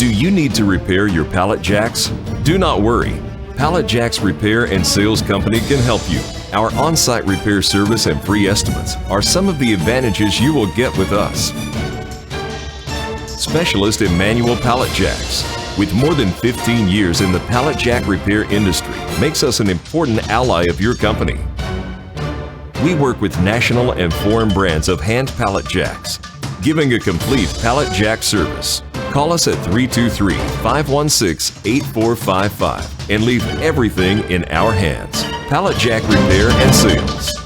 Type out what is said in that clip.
Do you need to repair your pallet jacks? Do not worry. Pallet Jacks Repair and Sales Company can help you. Our on-site repair service and free estimates are some of the advantages you will get with us. Specialist in manual pallet jacks. With more than 15 years in the pallet jack repair industry, makes us an important ally of your company. We work with national and foreign brands of hand pallet jacks, giving a complete pallet jack service. Call us at 323-516-8455 and leave everything in our hands. Pallet Jack Repair and Sales.